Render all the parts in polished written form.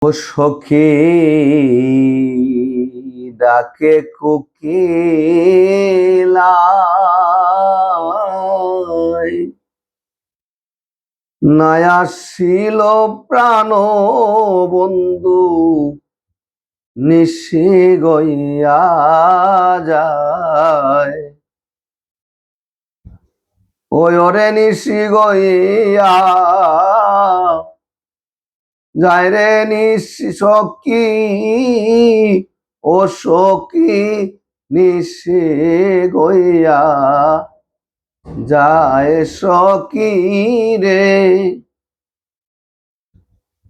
ও সখী ডাকে কোকিলাই নাই আসিল প্রাণ বন্ধু নিশি গইয়া যায় ওই ওরে নিশি গইয়া যায় রে নিশি সখী ও সখী নিশি গইয়া যায় সখী রে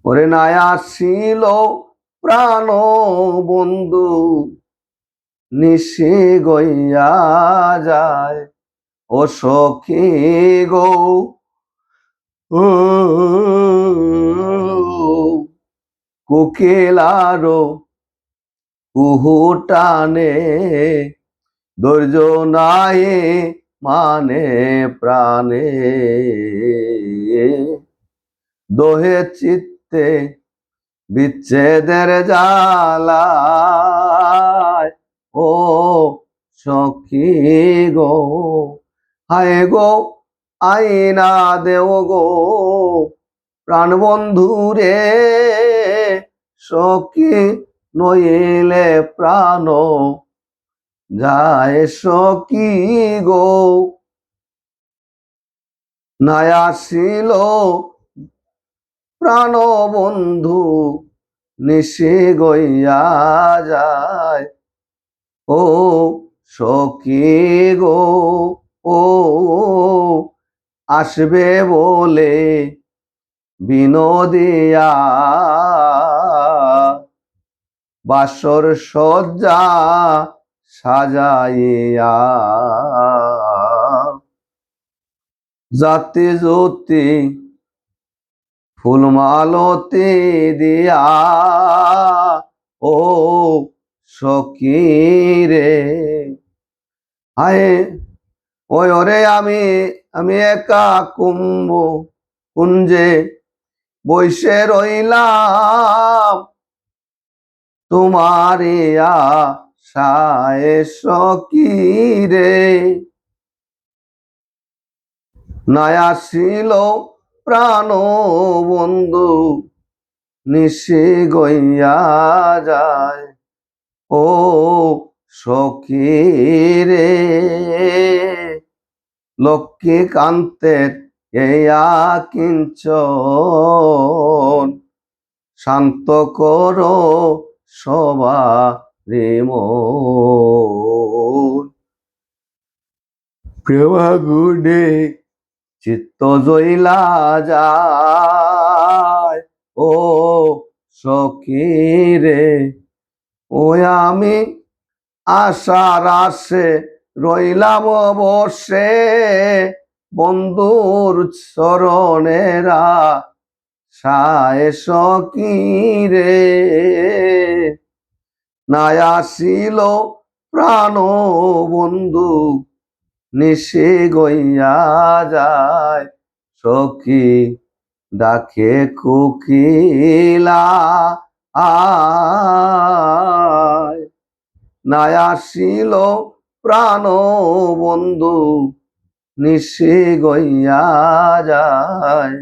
ওরে নাই আসিল প্রাণ বন্ধু নিশি গইয়া যায় ও সখী গো ও কোকিলারো কুহু টানে ধৈর্য নাই মানে প্রাণে দোহে চিত্তে বিচ্ছেদের জ্বালায় ও সখী গো হায় গো আইনা দেও গো প্রাণবন্ধু রে সখী নইলে প্রাণ যায় সখী গো নাই আসিল প্রাণ বন্ধু নিশি গইয়া যায় ও সখী গো ও আসবে বলে বিনোদিয়া বাসর সজ্জা সাজাইয়া জাতি জ্যোতি ফুলমালতি দিয়া ও সখী রে আয় ওই ওরে আমি একা কুঞ্জে বসে রইলাম তোমারে আশায় সখী রে নাই আসিল প্রাণ বন্ধু নিশি গইয়া যায় ও সখী রে লক্ষ্মীকান্তের এয়া কিঞ্চন শান্ত করো সবারে মন প্রেমাগুনে চিত্ত জ্বলা যায় ও সখী রে ওই আমি আশার আশে রইলাম বসে বন্ধুর চরণেরা সায় সখী রে নাই আসিল প্রাণ বন্ধু নিশি গইয়া যায় সখী ডাকে কোকিলা আয় নাই আসিল প্রাণ বন্ধু নিশি গইয়া যায়।